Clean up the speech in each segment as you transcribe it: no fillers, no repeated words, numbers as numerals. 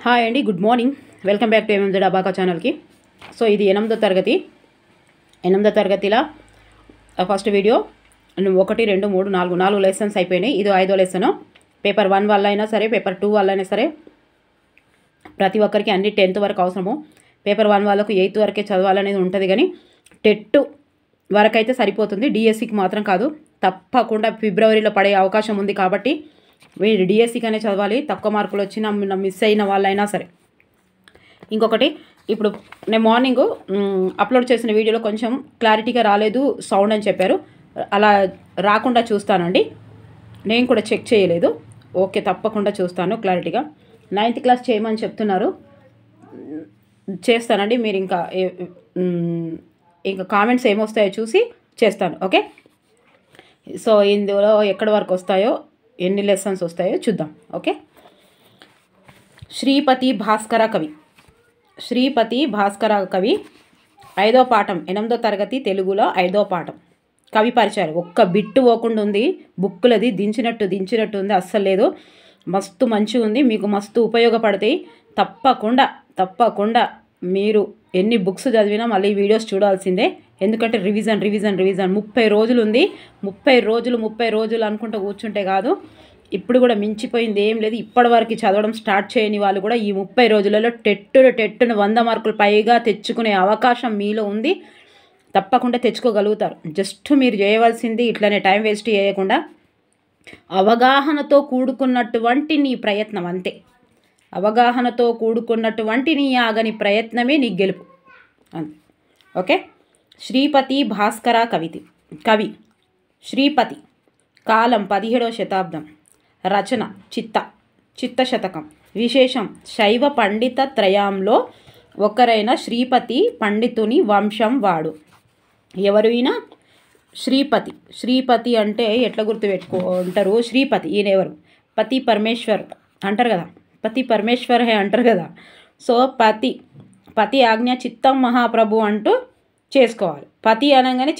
Hi అండి, good morning. Welcome back to ఎంఎంజెడ్ abaca ఛానల్కి. So ఇది 8వ తరగతిలో ఫస్ట్ వీడియో. 1, 2, 3, 4 లెసన్స్ అయిపోయినాయి. ఇది 5వ లెసను. పేపర్ 1 వల్ల అయినా సరే, పేపర్ 2 వల్ల అయినా సరే, ప్రతి ఒక్కరికి అన్ని 10th వరకు అవసరము. పేపర్ 1 వాళ్ళకు 8th వరకే చదవాలనేది ఉంటుంది, కానీ టెట్ వరకు అయితే సరిపోతుంది. డిఎస్సికి మాత్రం కాదు. తప్పకుండా ఫిబ్రవరిలో పడే అవకాశం ఉంది కాబట్టి మీరు డిఎస్సికనే చదవాలి. తక్కువ మార్కులు వచ్చినా మిస్ అయిన వాళ్ళైనా సరే. ఇంకొకటి, ఇప్పుడు నేను మార్నింగ్ అప్లోడ్ చేసిన వీడియోలో కొంచెం క్లారిటీగా రాలేదు సౌండ్ అని చెప్పారు. అలా రాకుండా చూస్తానండి. నేను కూడా చెక్ చేయలేదు. ఓకే, తప్పకుండా చూస్తాను క్లారిటీగా. 9th క్లాస్ చేయమని చెప్తున్నారు, చేస్తానండి. మీరు ఇంకా కామెంట్స్ ఏమొస్తాయో చూసి చేస్తాను. ఓకే, సో ఇందులో ఎక్కడి వరకు వస్తాయో, ఎన్ని లెసన్స్ వస్తాయో చూద్దాం. ఓకే, శ్రీపతి భాస్కర కవి 5వ పాఠం, 8వ తరగతి తెలుగులో 5వ పాఠం. కవి పరిచయాలు ఒక్క బిట్టు పోకుండా ఉంది. బుక్కులది దించినట్టు ఉంది, అస్సలు లేదు. మస్తు మంచిగా ఉంది, మీకు మస్తు ఉపయోగపడతాయి. తప్పకుండా మీరు ఎన్ని బుక్స్ చదివినా మళ్ళీ వీడియోస్ చూడాల్సిందే. ఎందుకంటే రివిజన్ 30 రోజులు ఉంది. 30 రోజులు అనుకుంటూ కూర్చుంటే కాదు. ఇప్పుడు కూడా మించిపోయింది ఏం లేదు. ఇప్పటివరకు చదవడం స్టార్ట్ చేయని వాళ్ళు కూడా ఈ 30 రోజులలో టెట్టును 100 మార్కులు పైగా తెచ్చుకునే అవకాశం మీలో ఉంది. తప్పకుండా తెచ్చుకోగలుగుతారు. జస్ట్ మీరు చేయవలసింది ఇట్లనే టైం వేస్ట్ చేయకుండా అవగాహనతో కూడుకున్నటువంటి నీ ప్రయత్నం, అంతే. అవగాహనతో కూడుకున్నటువంటి నీ ఆగని ప్రయత్నమే నీ గెలుపు, అంతే. ఓకే, శ్రీపతి భాస్కర కవి శ్రీపతి. కాలం 17వ శతాబ్దం. రచన చిత్త శతకం. విశేషం శైవ పండిత త్రయంలో ఒకరైన శ్రీపతి పండితుని వంశం వాడు. ఎవరైనా శ్రీపతి అంటే ఎట్లా గుర్తుపెట్టుకుంటారు? శ్రీపతి ఈయన ఎవరు? పతి పరమేశ్వర్ అంటారు కదా, పతి పరమేశ్వర్ హే అంటారు కదా. సో పతి ఆజ్ఞ చిత్తం మహాప్రభు అంటూ చేసుకోవాలి. పతి అనగానే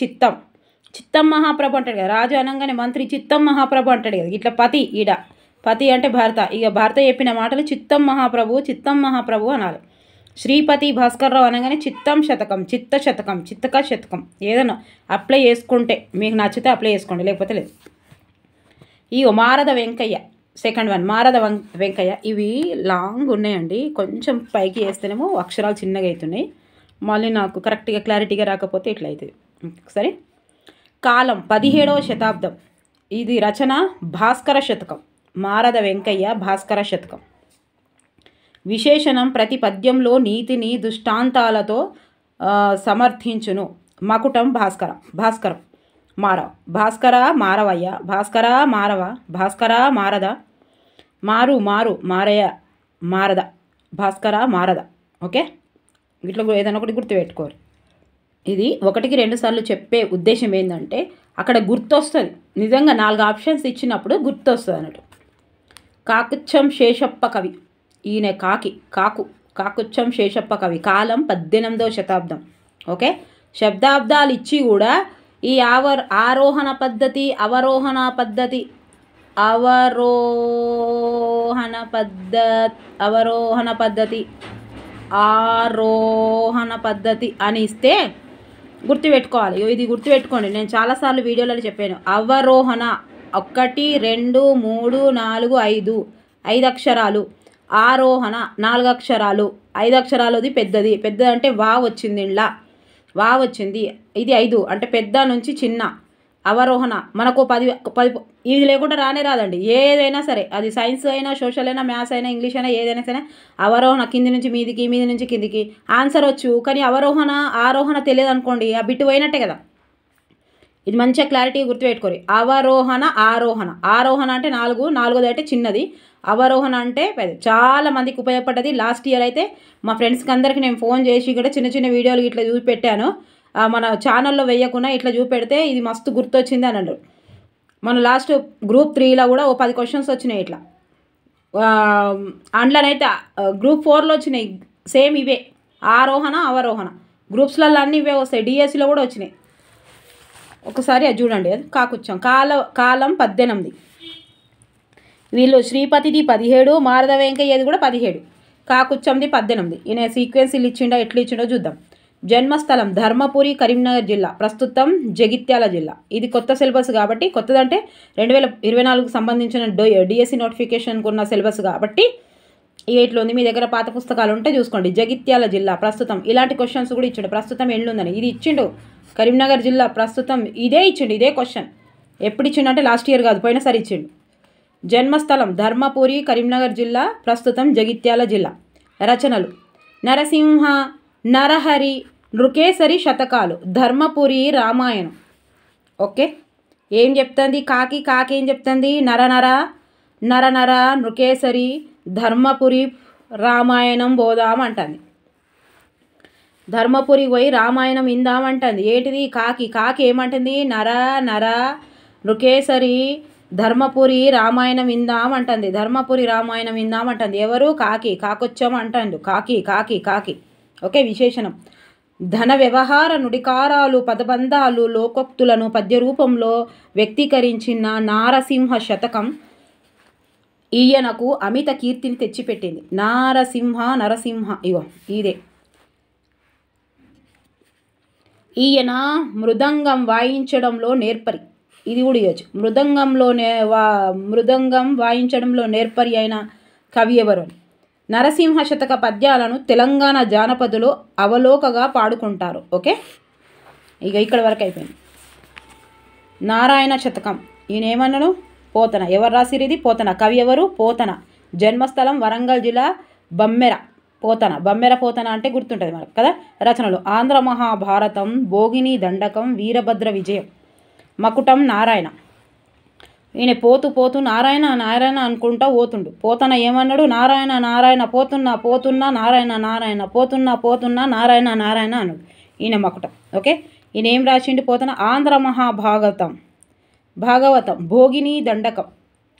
చిత్తం మహాప్రభు అంటాడు కదా. రాజు అనగానే మంత్రి చిత్తం మహాప్రభు అంటాడు కదా. ఇట్లా పతి అంటే భర్త. ఇక భర్త చెప్పిన మాటలు చిత్తం మహాప్రభు అనాలి. శ్రీపతి భాస్కర్రావు అనగానే చిత్త శతకం ఏదైనా అప్లై చేసుకుంటే మీకు నచ్చితే అప్లై చేసుకోండి, లేకపోతే లేదు. ఈ మారద వెంకయ్య, సెకండ్ వన్ మారద వెంకయ్య. ఇవి లాంగ్ ఉన్నాయండి. కొంచెం పైకి వేస్తేనేమో అక్షరాలు చిన్నగా అవుతున్నాయి. మళ్ళీ నాకు కరెక్ట్గా క్లారిటీగా రాకపోతే ఇట్లా అవుతుంది. సరే, కాలం 17వ శతాబ్దం. ఇది రచన భాస్కర శతకం. మారద వెంకయ్య భాస్కర శతకం. విశేషణం ప్రతి పద్యంలో నీతిని దృష్టాంతాలతో సమర్థించును. మకుటం భాస్కరం మారవ. భాస్కర మారవయ్య, భాస్కర మారవ, భాస్కర మారద, మారు మారయ్య, మారద, భాస్కర మారద. ఓకే, ఇట్లా ఏదైనా ఒకటి గుర్తుపెట్టుకోరు. ఇది 1కి 2 సార్లు చెప్పే ఉద్దేశం ఏంటంటే అక్కడ గుర్తొస్తుంది. నిజంగా 4 ఆప్షన్స్ ఇచ్చినప్పుడు గుర్తొస్తుంది అన్నట్టు. కాకుచ్చం శేషప్ప కవి. ఈయన కాకుచ్చం శేషప్ప కవి. కాలం 18వ శతాబ్దం. ఓకే, శబ్దాబ్దాలు ఇచ్చి కూడా ఈ ఆరోహణ పద్ధతి అని ఇస్తే గుర్తుపెట్టుకోవాలి. ఇది గుర్తుపెట్టుకోండి. నేను చాలాసార్లు వీడియోలలో చెప్పాను. అవరోహణ 1, 2, 3, 4, 5 అక్షరాలు. ఆరోహణ 4 అక్షరాలు. 5 అక్షరాలది పెద్దది అంటే వా వచ్చింది. వా వచ్చింది. ఇది 5 అంటే పెద్ద నుంచి చిన్న. అవరోహణ మనకు 10 ఇది లేకుండా రాదండి. ఏదైనా సరే, అది సైన్స్ అయినా, సోషల్ అయినా, మ్యాథ్స్ అయినా, ఇంగ్లీష్ అయినా, ఏదైనా సరే అవరోహణ కింది నుంచి మీదికి, మీది నుంచి కిందికి ఆన్సర్ వచ్చు. కానీ ఆరోహణ తెలియదు అనుకోండి, ఆ బిట్టు పోయినట్టే కదా. ఇది మంచిగా క్లారిటీగా గుర్తుపెట్టుకోరు. ఆరోహణ అంటే 4, 4ది అంటే చిన్నది. అవరోహణ అంటే పెద్ద. చాలా మందికి ఉపయోగపడ్డది. లాస్ట్ ఇయర్ అయితే మా ఫ్రెండ్స్కి అందరికీ నేను ఫోన్ చేసి కూడా చిన్న వీడియోలు ఇట్లా చూపెట్టాను. మన ఛానల్లో వేయకుండా ఇట్లా చూపెడితే ఇది మస్తు గుర్తొచ్చింది అని అన్నారు. మన లాస్ట్ గ్రూప్ 3లో కూడా 10 క్వశ్చన్స్ వచ్చినాయి ఇట్లా. అందులోనైతే గ్రూప్ 4లో వచ్చినాయి సేమ్ ఇవే, ఆరోహణ అవరోహణ. గ్రూప్స్లలో అన్నీ ఇవే వస్తాయి. డిఎస్సిలో కూడా వచ్చినాయి. ఒకసారి అది చూడండి. అది కాకుచ్చం. కాలం 18. వీళ్ళు శ్రీపతిది 17, మారద వెంకయ్యది కూడా 17. కాకుచ్చంది 18. ఈయన సీక్వెన్సీలు ఇచ్చిండో ఎట్లా ఇచ్చిండో చూద్దాం. జన్మస్థలం ధర్మపురి, కరీంనగర్ జిల్లా, ప్రస్తుతం జగిత్యాల జిల్లా. ఇది కొత్త సిలబస్ కాబట్టి, కొత్తదంటే 2024కు సంబంధించిన డిఎస్సి నోటిఫికేషన్కు ఉన్న సిలబస్ కాబట్టి ఇట్లా ఉంది. మీ దగ్గర పాత పుస్తకాలు ఉంటే చూసుకోండి. జగిత్యాల జిల్లా ప్రస్తుతం, ఇలాంటి క్వశ్చన్స్ కూడా ఇచ్చిండు. ప్రస్తుతం ఎల్లుందని ఇది ఇచ్చిండు. కరీంనగర్ జిల్లా ప్రస్తుతం ఇదే ఇచ్చిండు. ఇదే క్వశ్చన్ ఎప్పుడు ఇచ్చిండు అంటే లాస్ట్ ఇయర్ కాదు, పోయినసారి ఇచ్చిండు. జన్మస్థలం ధర్మపురి, కరీంనగర్ జిల్లా, ప్రస్తుతం జగిత్యాల జిల్లా. రచనలు నరసింహ, నరహరి, నృకేసరి శతకాలు, ధర్మపురి రామాయణం. ఓకే, ఏం చెప్తుంది కాకి? కాకి ఏం చెప్తుంది? నరనర, నరనర, నృకేసరి, ధర్మపురి రామాయణం బోదామంటుంది. ధర్మపురి పోయి రామాయణం ఇందామంటుంది. ఏంటిది? కాకి. కాకి ఏమంటుంది? నర నర నృకేసరి ధర్మపురి రామాయణం ఇందామంటుంది. ధర్మపురి రామాయణం ఇందామంటుంది. ఎవరు? కాకి. కాకొచ్చం అంటాడు. కాకి కాకి కాకి. ఓకే, విశేషణం ధన వ్యవహార నుడికారాలు, పదబంధాలు, లోకోక్తులను పద్య రూపంలో వ్యక్తీకరించిన నారసింహ శతకం ఈయనకు అమిత కీర్తిని తెచ్చిపెట్టింది. నారసింహ, నరసింహ, ఇగో ఇదే. ఈయన మృదంగం వాయించడంలో నేర్పరి. ఇది కూడా ఇవ్వచ్చు. మృదంగం వాయించడంలో నేర్పరి అయిన కవి ఎవరు? నరసింహ శతక పద్యాలను తెలంగాణ జానపదులు అవలోకగా పాడుకుంటారు. ఓకే, ఇక ఇక్కడ వరకు అయిపోయింది. నారాయణ శతకం ఈయన ఏమన్నాడు? పోతన. ఎవరు రాసిరు ఇది? పోతన. కవి ఎవరు? పోతన. జన్మస్థలం వరంగల్ జిల్లా, బమ్మెర. పోతన, బమ్మెర పోతన అంటే గుర్తుంటుంది మనకు కదా. రచనలు ఆంధ్ర మహాభారతం, భోగిని దండకం, వీరభద్ర విజయం, మకుటం నారాయణ. ఈయన పోతూ పోతూ నారాయణ నారాయణ అనుకుంటా పోతుండు. పోతన ఏమన్నాడు? నారాయణ నారాయణ పోతున్నా పోతున్నా నారాయణ నారాయణ పోతున్నా పోతున్నా నారాయణ నారాయణ అన్నాడు. ఈయన మకుటం. ఓకే, ఈయన ఏం రాసిండు? పోతన ఆంధ్ర మహాభాగవతం, భోగిని దండకం,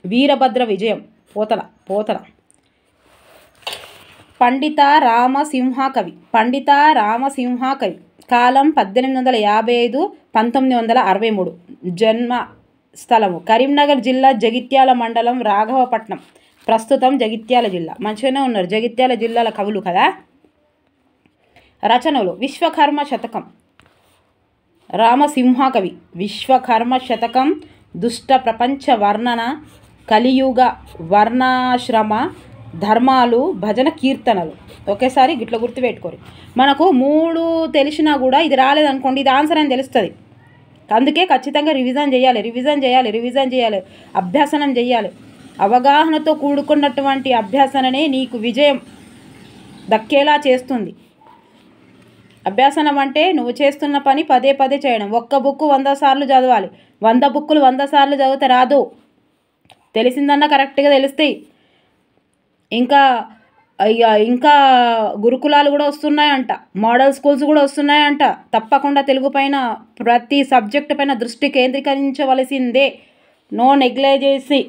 వీరభద్ర విజయం. పోతన. పండిత రామసింహ కవి. కాలం 1855-1963. జన్మ స్థలము కరీంనగర్ జిల్లా, జగిత్యాల మండలం, రాఘవపట్నం, ప్రస్తుతం జగిత్యాల జిల్లా. మంచిగానే ఉన్నారు జగిత్యాల జిల్లాల కవులు కదా. రచనలు విశ్వకర్మ శతకం, రామసింహ కవి. విశ్వకర్మ శతకం దుష్ట ప్రపంచ వర్ణన, కలియుగ వర్ణాశ్రమ ధర్మాలు, భజన కీర్తనలు. ఒకేసారి గిట్ల గుర్తుపెట్టుకోరు. మనకు 3 తెలిసినా కూడా ఇది రాలేదనుకోండి, ఇది ఆన్సర్ అని తెలుస్తుంది. అందుకే ఖచ్చితంగా రివిజన్ చేయాలి, అభ్యాసనం చేయాలి. అవగాహనతో కూడుకున్నటువంటి అభ్యాసననే నీకు విజయం దక్కేలా చేస్తుంది. అభ్యాసనం అంటే నువ్వు చేస్తున్న పని పదే పదే చేయడం. ఒక్క బుక్ 100 సార్లు చదవాలి. 100 బుక్కులు 100 సార్లు చదివితే రాదు. తెలిసిందన్నా కరెక్ట్గా తెలుస్తాయి. ఇంకా గురుకులాలు కూడా వస్తున్నాయంట, మోడల్ స్కూల్స్ కూడా వస్తున్నాయంట. తప్పకుండా తెలుగు పైన ప్రతి సబ్జెక్టు పైన దృష్టి కేంద్రీకరించవలసిందే. No negligence.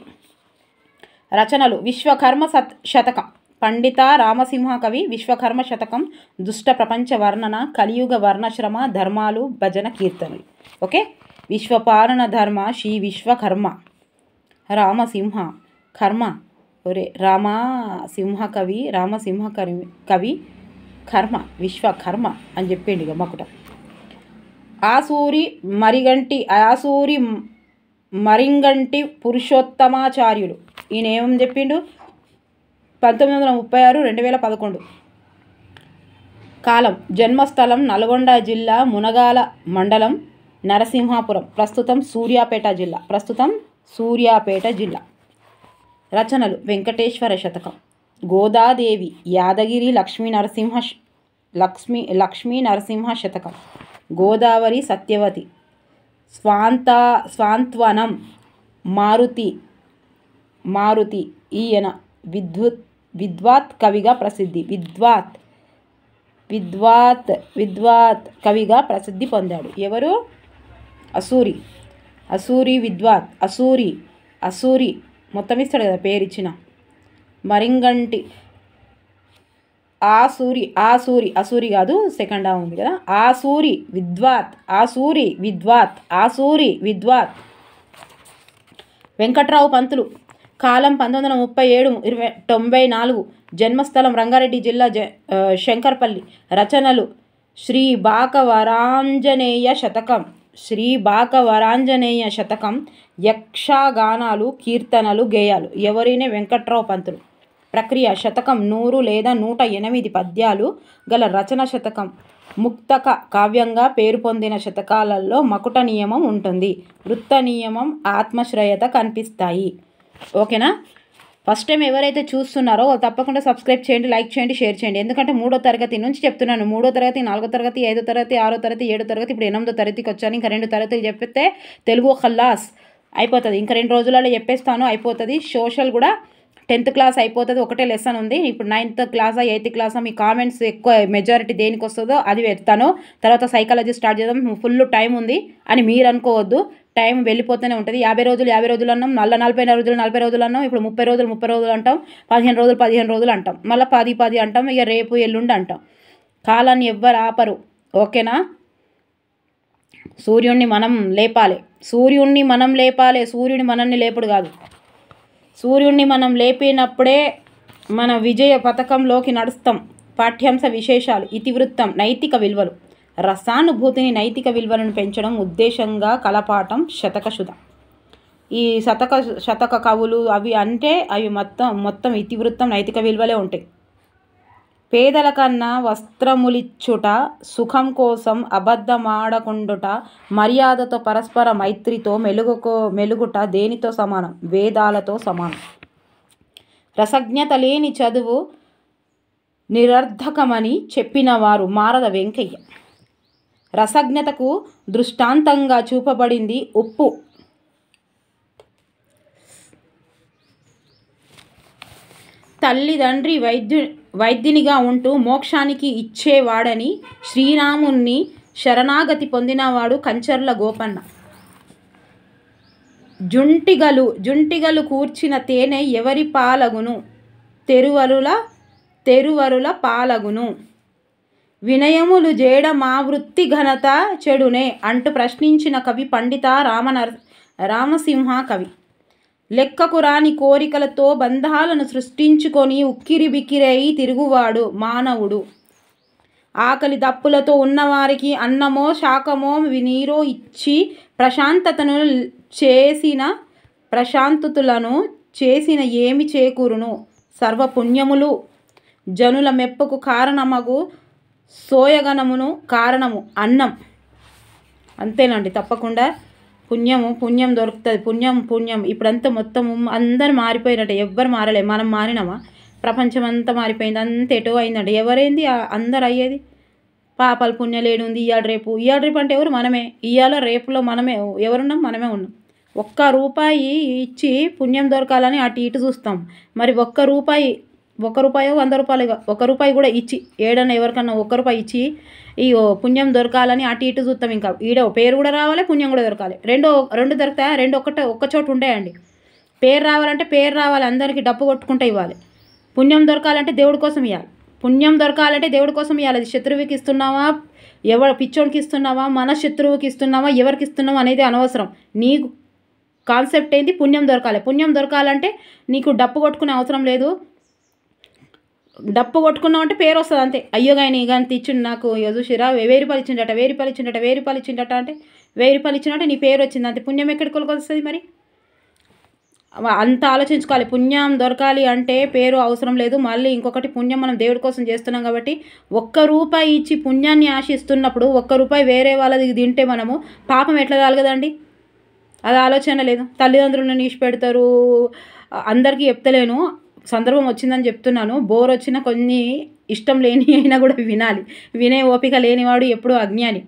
రచనలు విశ్వకర్మ శతకం, పండిత రామసింహ కవి. విశ్వకర్మ శతకం దుష్ట ప్రపంచ వర్ణన, కలియుగ వర్ణశ్రమ ధర్మాలు, భజన కీర్తనలు. ఓకే, విశ్వపాలన ధర్మ శ్రీ విశ్వకర్మ రామసింహ కర్మ. ఒరే రామసింహ కవి కర్మ విశ్వకర్మ అని చెప్పిండు. ఇక మకుట ఆసూరి మరింగంటి పురుషోత్తమాచార్యులు. ఈయన ఏమని చెప్పిండు? 1936-2011. కాలం జన్మస్థలం నల్గొండ జిల్లా, మునగాల మండలం, నరసింహాపురం, ప్రస్తుతం సూర్యాపేట జిల్లా. రచనలు వెంకటేశ్వర శతకం, గోదాదేవి, యాదగిరి లక్ష్మీ నరసింహ శతకం, గోదావరి సత్యవతి, స్వాంత్వనం, మారుతి. ఈయన విద్వాత్ కవిగా ప్రసిద్ధి. విద్వాత్ కవిగా ప్రసిద్ధి పొందాడు. ఎవరు? అసూరి విద్వాత్. అసూరి మొత్తం ఇస్తాడు కదా పేరు ఇచ్చిన. మరింగంటి ఆసూరి కాదు, సెకండ్ ఉంది కదా. ఆసూరి విద్వాత్. వెంకట్రావు పంతులు. కాలం 1937-94. జన్మస్థలం రంగారెడ్డి జిల్లా శంకర్పల్లి. రచనలు శ్రీ బాకవరాంజనేయ శతకం, శ్రీ బాకవరాంజనేయ శతకం, యక్షగానాలు, కీర్తనలు, గేయాలు. ఎవరైనా వెంకట్రావు పంతులు. ప్రక్రియ శతకం 100 లేదా 108 పద్యాలు గల రచన శతకం. ముక్తక కావ్యంగా పేరు పొందిన శతకాలలో మకుట నియమం ఉంటుంది. వృత్త నియమం, ఆత్మశ్రయత కనిపిస్తాయి. ఓకేనా? ఫస్ట్ టైం ఎవరైతే చూస్తున్నారో తప్పకుండా సబ్స్క్రైబ్ చేయండి, లైక్ చేయండి, షేర్ చేయండి. ఎందుకంటే 3వ తరగతి నుంచి చెప్తున్నాను. 3వ తరగతి, 4వ తరగతి, 5వ తరగతి, 6వ తరగతి, 7వ తరగతి, ఇప్పుడు 8వ తరగతికి వచ్చాను. ఇంకా 2 తరగతులు చెప్పితే తెలుగు ఖల్లాస్ అయిపోతుంది. ఇంకా 2 రోజులలో చెప్పేస్తాను, అయిపోతుంది. సోషల్ కూడా 10th క్లాస్ అయిపోతుంది, ఒకటే లెసన్ ఉంది. ఇప్పుడు 9th క్లాసా 8th క్లాసా మీ కామెంట్స్ ఎక్కువ మెజారిటీ దేనికి వస్తుందో అది పెడతాను. తర్వాత సైకాలజీ స్టార్ట్ చేద్దాం. ఫుల్ టైం ఉంది అని మీరు అనుకోవద్దు. టైం వెళ్ళిపోతూనే ఉంటుంది. 50 రోజులు 50 రోజులు అన్నాం, 40 రోజులు 40 రోజులు అన్నాం. ఇప్పుడు 30 రోజులు 30 రోజులు అంటాం, 15 రోజులు 15 రోజులు అంటాం, మళ్ళీ 10 అంటాం. ఇక రేపు ఎల్లుండి అంటాం. కాలాన్ని ఎవ్వరు ఆపరు. ఓకేనా? సూర్యుడిని మనం లేపాలి. సూర్యుడిని మనం లేపాలి. సూర్యుని మనల్ని లేపుడు కాదు. సూర్యుడిని మనం లేపినప్పుడే మన విజయ పథకంలోకి నడుస్తాం. పాఠ్యాంశ విశేషాలు. ఇతివృత్తం నైతిక విలువలు. రసానుభూతిని, నైతిక విలువలను పెంచడం ఉద్దేశంగా కలపాఠం శతకశుధ. ఈ శతక కవులు అవి అంటే అవి మొత్తం ఇతివృత్తం నైతిక విలువలే ఉంటాయి. పేదల కన్నా వస్త్రములిచ్చుట, సుఖం కోసం అబద్ధమాడకుండుట, మర్యాదతో పరస్పర మైత్రితో మెలుగుట దేనితో సమానం? వేదాలతో సమానం. రసజ్ఞత లేని చదువు నిరర్ధకమని చెప్పినవారు మారద వెంకయ్య. రసజ్ఞతకు దృష్టాంతంగా చూపబడింది ఉప్పు. తల్లిదండ్రి వైద్యునిగా ఉంటూ మోక్షానికి ఇచ్చేవాడని శ్రీరాముణ్ణి శరణాగతి పొందినవాడు కంచర్ల గోపన్న. జుంటిగలు కూర్చిన తేనె ఎవరి పాలగును? తెరువరుల పాలగును. వినయములు జేడ మా వృత్తి ఘనత చెడునే అంటూ ప్రశ్నించిన కవి పండిత రామసింహ కవి. లెక్కకు రాని కోరికలతో బంధాలను సృష్టించుకొని ఉక్కిరి బిక్కిరై తిరుగువాడు మానవుడు. ఆకలి దప్పులతో ఉన్నవారికి అన్నమో శాకమో నీరో ఇచ్చి ప్రశాంతతులను చేసిన ఏమి చేకూరును? సర్వపుణ్యములు జనుల మెప్పుకు కారణమగు సోయగనమును కారణము అన్నం. అంతేనండి. తప్పకుండా పుణ్యం దొరుకుతుంది. పుణ్యం ఇప్పుడంతా మొత్తం అందరు మారిపోయినట్టే, ఎవ్వరు మారలే. మనం మారినామా? ప్రపంచం అంతా మారిపోయింది, అంత ఎటో అయిందండి. ఎవరైంది అందరు అయ్యేది? పాపాలు పుణ్యలేడు ఉంది. ఇవాళ రేపు అంటే ఎవరు? మనమే. ఇవాళ రేపులో మనమే ఎవరున్నాం? మనమే ఉన్నాం. 1 రూపాయి ఇచ్చి పుణ్యం దొరకాలని అటు ఇటు చూస్తాం. మరి 1 రూపాయో 100 రూపాయలుగా 1 రూపాయి కూడా ఇచ్చి ఏడన్నా ఎవరికన్నా 1 రూపాయి ఇచ్చి ఈ పుణ్యం దొరకాలని అటు ఇటు చూస్తాం. ఇంకా ఈడ పేరు కూడా రావాలి, పుణ్యం కూడా దొరకాలి. రెండు దొరుకుతాయా? రెండు ఒక్క చోటు ఉంటాయండి. పేరు రావాలంటే పేరు రావాలి, అందరికీ డప్పు కొట్టుకుంటే ఇవ్వాలి. పుణ్యం దొరకాలంటే దేవుడి కోసం ఇవ్వాలి. పుణ్యం దొరకాలంటే దేవుడి కోసం ఇవ్వాలి. అది శత్రువుకి ఇస్తున్నావా, పిచ్చోడికి ఇస్తున్నావా, మన శత్రువుకి ఇస్తున్నావా, ఎవరికి ఇస్తున్నావా అనేది అనవసరం. నీకు కాన్సెప్ట్ ఏంటి? పుణ్యం దొరకాలి. పుణ్యం దొరకాలంటే నీకు డప్పు కొట్టుకునే అవసరం లేదు. డప్పు కొట్టుకున్నావు అంటే పేరు వస్తుంది అంతే. అయ్యో కానీ ఇచ్చిండు నాకు చూసిరా 1000 రూపాయలు ఇచ్చిండట, 1000 రూపాయలు ఇచ్చిండట, 1000 రూపాయలు ఇచ్చిండట అంటే 1000 రూపాయలు ఇచ్చినట్టే నీ పేరు వచ్చింది అంతే. పుణ్యం ఎక్కడికి వస్తుంది మరి? అంత ఆలోచించుకోవాలి. పుణ్యం దొరకాలి అంటే పేరు అవసరం లేదు. మళ్ళీ ఇంకొకటి, పుణ్యం మనం దేవుడి కోసం చేస్తున్నాం కాబట్టి 1 రూపాయి ఇచ్చి పుణ్యాన్ని ఆశిస్తున్నప్పుడు 1 రూపాయి వేరే వాళ్ళది తింటే మనము పాపం ఎట్లా కలగదండి? అది ఆలోచన లేదు. తల్లిదండ్రులను నీచిపెడతారు. అందరికీ చెప్తలేను, సందర్భం వచ్చిందని చెప్తున్నాను. బోర్ వచ్చిన కొన్ని ఇష్టం లేని అయినా కూడా వినాలి. వినే ఓపిక లేనివాడు ఎప్పుడూ అజ్ఞాని.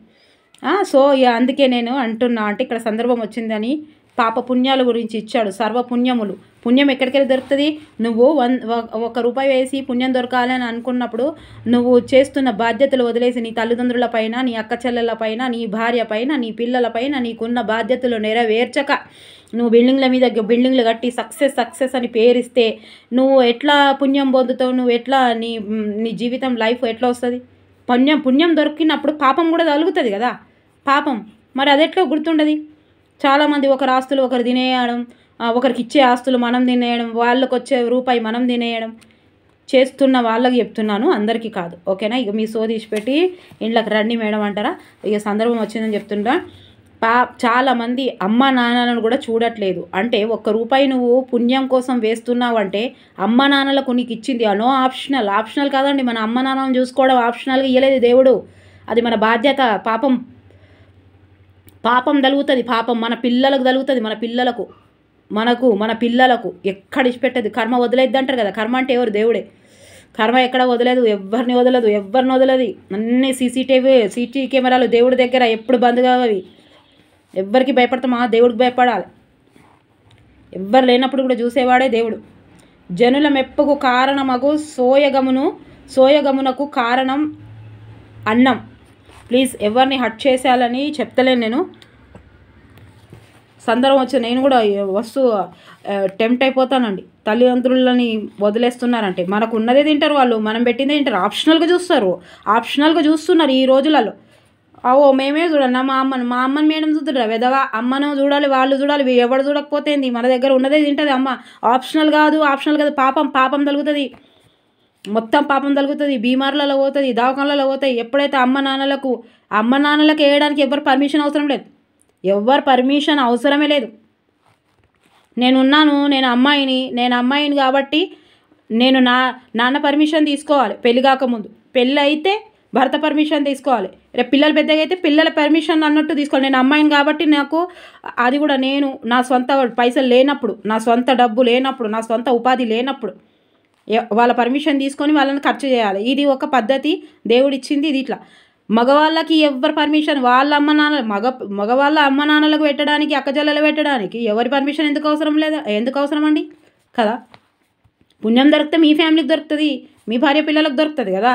సో అందుకే నేను అంటున్నా, అంటే ఇక్కడ సందర్భం వచ్చిందని పాప పుణ్యాల గురించి ఇచ్చాడు. సర్వపుణ్యములు. పుణ్యం ఎక్కడికెళ్ళి దొరుకుతుంది? నువ్వు 1 రూపాయి వేసి పుణ్యం దొరకాలని అనుకున్నప్పుడు నువ్వు చేస్తున్న బాధ్యతలు వదిలేసి నీ తల్లిదండ్రుల పైన, నీ అక్క చెల్లెళ్ళ పైన, నీ భార్య పైన, నీ పిల్లల పైన నీకున్న బాధ్యతలు నెరవేర్చక నువ్వు బిల్డింగ్ల మీద బిల్డింగ్లు కట్టి సక్సెస్ అని పేరిస్తే నువ్వు ఎట్లా పుణ్యం పొందుతావు? నువ్వు ఎట్లా నీ జీవితం లైఫ్ ఎట్లా వస్తుంది? పుణ్యం దొరికినప్పుడు పాపం కూడా తగులుతుంది కదా. పాపం మరి అదెట్లా గుర్తుండదు? చాలామంది ఒకరి ఆస్తులు ఒకరు తినేయడం, ఒకరికి ఇచ్చే ఆస్తులు మనం తినేయడం, వాళ్ళకి వచ్చే రూపాయి మనం తినేయడం. చేస్తున్న వాళ్ళకి చెప్తున్నాను, అందరికీ కాదు. ఓకేనా? ఇక మీ సోదీసి పెట్టి ఇంట్లోకి రండి మేడం అంటారా? ఇక సందర్భం వచ్చిందని చెప్తుంటా. చాలామంది అమ్మ నాన్నలను కూడా చూడట్లేదు. అంటే ₹1 నువ్వు పుణ్యం కోసం వేస్తున్నావు అంటే అమ్మ నాన్నలకు నీకు ఇచ్చింది నో ఆప్షనల్ కాదండి. మన అమ్మ నాన్నలను చూసుకోవడం ఆప్షనల్గా ఇవ్వలేదు దేవుడు. అది మన బాధ్యత. పాపం తలుగుతుంది. పాపం మన పిల్లలకు తలుగుతుంది. మన పిల్లలకు ఎక్కడ ఇచ్చిపెట్టదు. కర్మ వదిలేద్ది అంటారు కదా. కర్మ అంటే ఎవరు? దేవుడే. కర్మ ఎక్కడ వదలదు, ఎవరిని వదలదు. అన్నీ సీసీ కెమెరాలు దేవుడి దగ్గర ఎప్పుడు బంద్ కావవి. ఎవ్వరికి భయపడతామా? దేవుడికి భయపడాలి. ఎవ్వరు లేనప్పుడు కూడా చూసేవాడే దేవుడు. జనుల మెప్పుకు కారణమగు సోయగమునకు కారణం అన్నం. ప్లీజ్ ఎవరిని హట్ చేసేయాలని చెప్తలేను నేను. సందర్భం వచ్చి నేను కూడా టెంప్ట్ అయిపోతానండి. తల్లిదండ్రులని వదిలేస్తున్నారంటే మనకు ఉన్నదే తింటారు వాళ్ళు, మనం పెట్టిందే తింటారు. ఆప్షనల్గా చూస్తున్నారు ఈ రోజులలో. మేమే చూడండి, మా అమ్మని మేడం చూద్దురా వెదవా. అమ్మను చూడాలి, వాళ్ళు చూడాలి, ఎవడు చూడకపోతే ఏంది? మన దగ్గర ఉన్నదే తింటుంది అమ్మ. ఆప్షనల్ కాదు. పాపం తలుగుతుంది. మొత్తం పాపం తలుగుతుంది. బీమార్లలో పోతుంది, దవాఖానలలో పోతాయి. ఎప్పుడైతే అమ్మ నాన్నలకు వేయడానికి ఎవరు పర్మిషన్ అవసరమే లేదు. నేను అమ్మాయిని కాబట్టి నేను నాన్న పర్మిషన్ తీసుకోవాలి. పెళ్ళి కాకముందు. పెళ్ళి అయితే భర్త పర్మిషన్ తీసుకోవాలి. రేపు పిల్లలు పెద్దగా అయితే పిల్లల పర్మిషన్ అన్నట్టు తీసుకోవాలి. నేను అమ్మాయిని కాబట్టి నాకు అది కూడా నేను నా సొంత పైసలు లేనప్పుడు, నా సొంత డబ్బు లేనప్పుడు, నా సొంత ఉపాధి లేనప్పుడు వాళ్ళ పర్మిషన్ తీసుకొని వాళ్ళని ఖర్చు చేయాలి. ఇది ఒక పద్ధతి దేవుడిచ్చింది. ఇది ఇట్లా. మగవాళ్ళకి ఎవరి పర్మిషన్? వాళ్ళ అమ్మ నాన్న మగవాళ్ళ అమ్మ నాన్నలకు పెట్టడానికి, అక్కజల్లలు పెట్టడానికి ఎవరి పర్మిషన్ ఎందుకు అవసరం అండి కదా? పుణ్యం దొరికితే మీ ఫ్యామిలీకి దొరుకుతుంది, మీ భార్య పిల్లలకు దొరుకుతుంది కదా.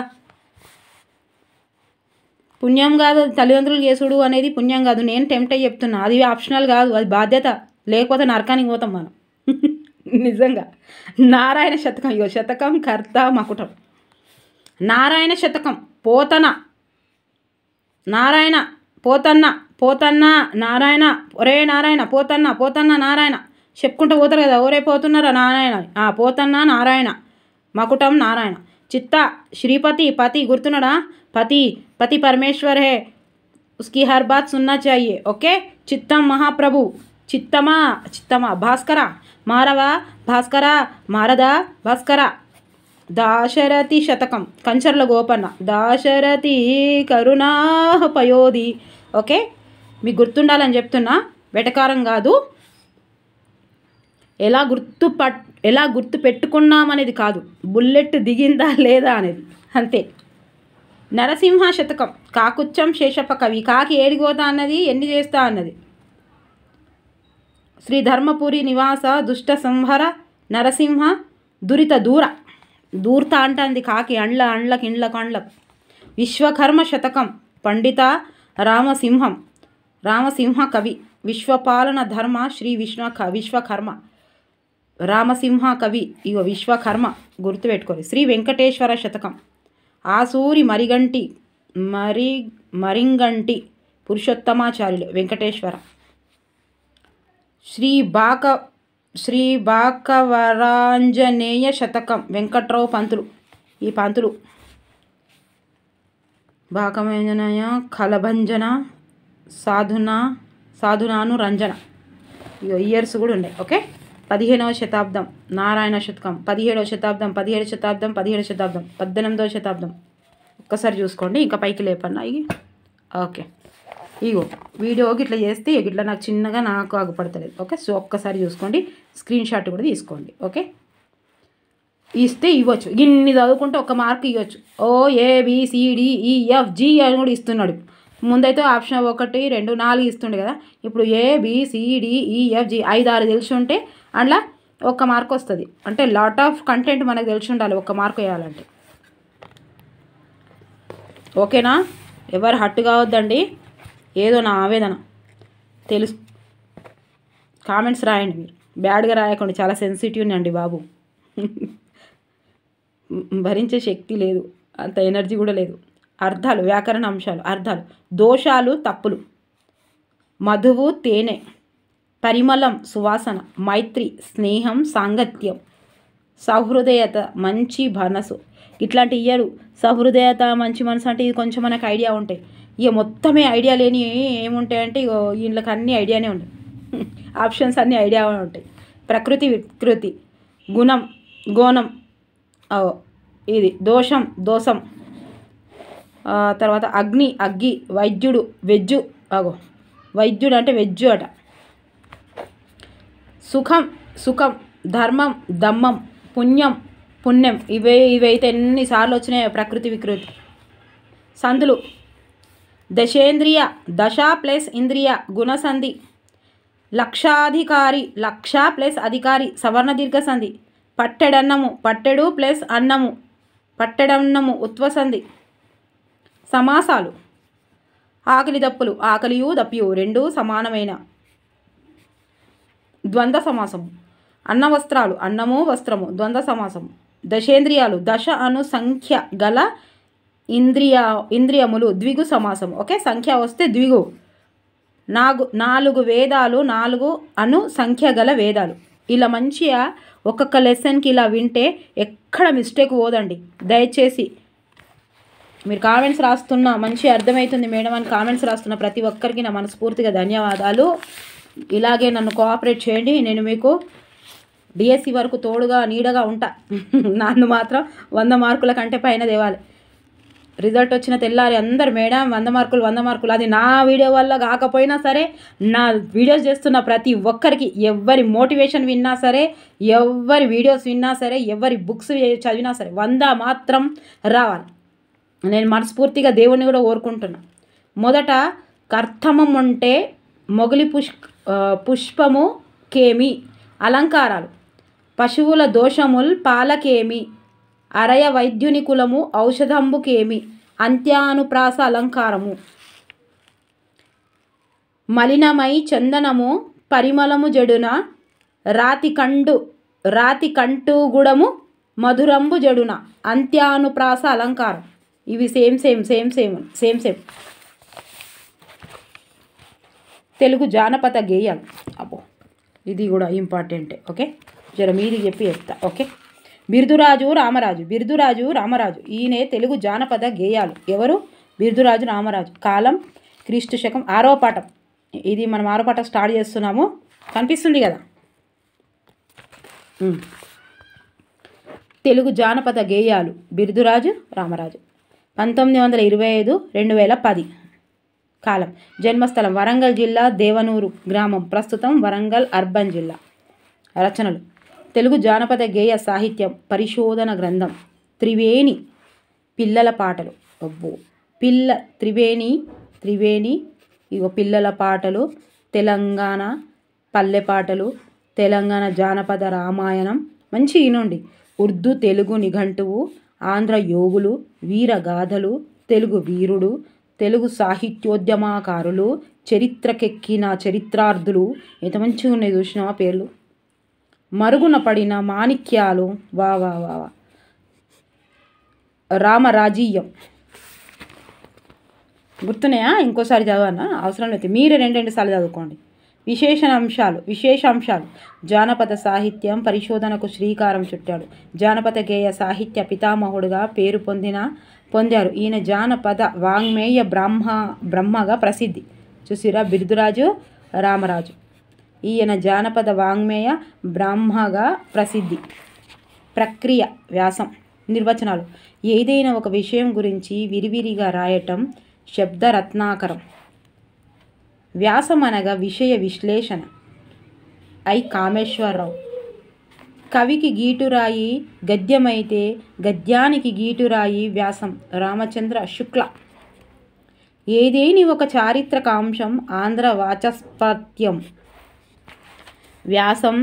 పుణ్యం కాదు తల్లిదండ్రులు చేసుడు అనేది. పుణ్యం కాదు. నేను టెంప్ట్ అయ్యి చెప్తున్నా. అది ఆప్షనల్ కాదు, అది బాధ్యత. లేకపోతే నరకానికి పోతాం మనం. నిజంగా. నారాయణ శతకం. శతకం కర్త మకుటం. నారాయణ శతకం. నారాయణ పోతన్న నారాయణ, ఒరే నారాయణ పోతన్న నారాయణ చెప్పుకుంటూ పోతారు కదా. ఒరే పోతున్నారా నారాయణ, పోతన్న నారాయణ, మకుటం నారాయణ. చిత్త श्रीपति पति गुर्तुनड़ा पति परमेश्वर है, उसकी हर बात सुनना चाहिए. ओके. चित्तम महाप्रभु, चित्तमा भास्करा मारवा भास्करा मारदा भास्करा. दाशरथि शतकम कंचर्ల గోపన్న. దాశరథి కరుణాపయోధి. ఓకే. మీకు గుర్తుండాలని చెప్తున్నా, వెటకారం కాదు. ఎలా గుర్తు పెట్టుకున్నామనేది కాదు, బుల్లెట్ దిగిందా లేదా అనేది అంతే. నరసింహ శతకం. కాకుచ్చం శేషప్ప కవి. కాకి ఏడిగోతా అన్నది, ఎన్ని చేస్తా అన్నది. శ్రీ ధర్మపురి నివాస దుష్ట సంహర నరసింహ దురిత దూర్త అంటుంది కాకి. ఇండ్లకు. విశ్వకర్మ శతకం. పండిత రామసింహ కవి. విశ్వపాలన ధర్మ శ్రీ విశ్వకర్మ రామసింహ కవి. ఇగో విశ్వకర్మ గుర్తుపెట్టుకోవాలి. శ్రీ వెంకటేశ్వర శతకం. ఆసూరి మరింగంటి పురుషోత్తమాచార్యులు వెంకటేశ్వర. శ్రీ బాకవరాంజనేయ శతకం. వెంకట్రావు పంతులు. ఈ పంతులు బాకవంజనయ కలభంజన సాధునాను రంజన. ఇయర్స్ కూడా ఉన్నాయి. ఓకే. 15వ శతాబ్దం నారాయణ శతకం. 17వ శతాబ్దం 17వ శతాబ్దం 18వ శతాబ్దం. ఒక్కసారి చూసుకోండి, ఇంకా పైకి లేపన్నా ఇవి. ఓకే. ఇగో వీడియోకి ఇట్లా చేస్తే ఇట్లా నాకు చిన్నగా నాకు ఆగుపడతలేదు. ఓకే. సో ఒక్కసారి చూసుకోండి, స్క్రీన్ షాట్ కూడా తీసుకోండి. ఓకే. ఇస్తే ఇవ్వచ్చు. ఇన్ని చదువుకుంటే ఒక మార్క్ ఇవ్వచ్చు. ABCDEFG అని కూడా ఇస్తున్నాడు. ముందైతే ఆప్షన్ 1 2 4 ఇస్తుండే కదా. ఇప్పుడు ABCDEFG 5 6 తెలిసి ఉంటే అట్లా 1 మార్క్ వస్తుంది. అంటే లాట్ ఆఫ్ కంటెంట్ మనకు తెలిసి ఉండాలి 1 మార్క్ వేయాలంటే. ఓకేనా? ఎవరు హట్టు కావద్దండి. ఏదో నా ఆవేదన తెలుసు. కామెంట్స్ రాయండి మీరు, బ్యాడ్గా రాయకండి. చాలా సెన్సిటివ్ అండి బాబు. భరించే శక్తి లేదు, అంత ఎనర్జీ కూడా లేదు. అర్థాలు, వ్యాకరణ అంశాలు, అర్థాలు, దోషాలు, తప్పులు. మధువు తేనె, పరిమళం సువాసన, మైత్రి స్నేహం, సాంగత్యం, సహృదయత, మంచి మనసు, ఇట్లాంటి ఇయ్యరు. సహృదయత, మంచి మనసు అంటే ఇది కొంచెం మనకు ఐడియా ఉంటాయి. ఇక మొత్తమే ఐడియా లేని ఏముంటాయంటే ఇగో వీళ్ళకి అన్ని ఐడియానే ఉంటాయి. ఆప్షన్స్ అన్నీ ఐడియా ఉంటాయి. ప్రకృతి, వికృతి, గుణం, గోణం, ఇది దోషం, దోషం, తర్వాత అగ్ని, అగ్గి, వైద్యుడు, వెజ్జు, వైద్యుడు అంటే వెజ్జు అట. సుఖం, సుఖం, ధర్మం, దమ్మం, పుణ్యం, పుణ్యం. ఇవైతే ఎన్నిసార్లు వచ్చినాయి ప్రకృతి, వికృతి. సంధులు, దశేంద్రియ, దశ ప్లస్ ఇంద్రియ, గుణసంధి. లక్షాధికారి, లక్ష ప్లస్ అధికారి, సవర్ణ దీర్ఘ సంధి. పట్టెడన్నము, పట్టెడు ప్లస్ అన్నము, పట్టెడన్నము, ఉత్వసంధి. సమాసాలు, ఆకలి దప్పులు, ఆకలియు దప్పియు రెండు సమానమైన ద్వంద్వ సమాసము. అన్న వస్త్రాలు, అన్నము వస్త్రము, ద్వంద్వ సమాసము. దశేంద్రియాలు, దశ అను సంఖ్య గల ఇంద్రియములు, ద్విగు సమాసము. ఓకే, సంఖ్య వస్తే ద్విగు. నాలుగు వేదాలు, నాలుగు అను సంఖ్య గల వేదాలు. ఇలా మంచిగా ఒక్కొక్క లెసన్కి ఇలా వింటే ఎక్కడ మిస్టేక్ పోదండి. దయచేసి మీరు కామెంట్స్ రాస్తున్నా మంచిగా అర్థమవుతుంది మేడం అని కామెంట్స్ రాస్తున్న ప్రతి ఒక్కరికి నా మనస్ఫూర్తిగా ధన్యవాదాలు. ఇలాగే నన్ను కోఆపరేట్ చేయండి. నేను మీకు డిఎస్సి వరకు తోడుగా నీడగా ఉంటా. నన్ను మాత్రం 100 మార్కుల కంటే పైన తేవాలి. రిజల్ట్ వచ్చిన తెల్లారి అందరు మేడం 100 మార్కులు 100 మార్కులు. అది నా వీడియో వల్ల కాకపోయినా సరే, నా వీడియోస్ చేస్తున్న ప్రతి ఒక్కరికి, ఎవరి మోటివేషన్ విన్నా సరే, ఎవరి వీడియోస్ విన్నా సరే, ఎవరి బుక్స్ చదివినా సరే 100 మాత్రం రావాలి. నేను మనస్ఫూర్తిగా దేవుణ్ణి కూడా కోరుకుంటున్నా. మొదట కర్తమం అంటే మొగలి పుష్పము కేమి, అలంకారాలు. పశువుల దోషముల్ పాలకేమి, అరయ వైద్యుని కులము ఔషధంబుకేమి, అంత్యానుప్రాస అలంకారము. మలినమై చందనము పరిమళము జడున, రాతి కంటుగుడము మధురంబు జడున, అంత్యానుప్రాస అలంకారం. ఇవి సేమ్. తెలుగు జానపద గేయాలు. ఇది కూడా ఇంపార్టెంటే. ఓకే, జర మీది చెప్పి చెప్తా. ఓకే, బిర్దురాజు రామరాజు ఈయనే తెలుగు జానపద గేయాలు. ఎవరు? బిర్దురాజు రామరాజు. కాలం క్రీస్తు శకం. 6వ పాఠం. ఇది మనం 6వ పాఠం స్టార్ట్ చేస్తున్నాము. కనిపిస్తుంది కదా. తెలుగు జానపద గేయాలు బిర్దురాజు రామరాజు. 1925-2010. కాలం. జన్మస్థలం వరంగల్ జిల్లా దేవనూరు గ్రామం, ప్రస్తుతం వరంగల్ అర్బన్ జిల్లా. రచనలు: తెలుగు జానపద గేయ సాహిత్యం పరిశోధన గ్రంథం. త్రివేణి పిల్లల పాటలు. త్రివేణి ఇగో పిల్లల పాటలు, తెలంగాణ పల్లె పాటలు, తెలంగాణ జానపద రామాయణం. మంచి ఈనుండి. ఉర్దూ తెలుగు నిఘంటువు, ఆంధ్ర యోగులు, వీరగాథలు, తెలుగు వీరుడు, తెలుగు సాహిత్యోద్యమకారులు, చరిత్రకెక్కిన చరిత్రార్థులు. ఎంత మంచిగా ఉన్నాయి చూసినావా పేర్లు. మరుగున పడిన మాణిక్యాలు. వా రామరాజీయం. గుర్తున్నాయా? ఇంకోసారి చదవనా? అవసరం లేదు, మీరే 2 సార్లు చదువుకోండి. విశేషాంశాలు. జానపద సాహిత్యం పరిశోధనకు శ్రీకారం చుట్టాడు. జానపద గేయ సాహిత్య పితామహుడుగా పేరు పొందారు. ఈయన జానపద వాంగ్మేయ బ్రహ్మగా ప్రసిద్ధి. చూసిరా, బిర్దురాజు రామరాజు. ఈయన జానపద వాంగ్మేయ బ్రహ్మగా ప్రసిద్ధి. ప్రక్రియ. వ్యాసం. నిర్వచనాలు. ఏదైనా ఒక విషయం గురించి విరివిరిగా రాయటం శబ్దరత్నాకరం. వ్యాసం అనగా విషయ విశ్లేషణ. కామేశ్వరరావు. కవికి గీటురాయి గద్యమైతే గద్యానికి గీటురాయి వ్యాసం. రామచంద్ర శుక్ల. ఏదేని ఒక చారిత్రక అంశం ఆంధ్ర వాచస్పత్యం. వ్యాసం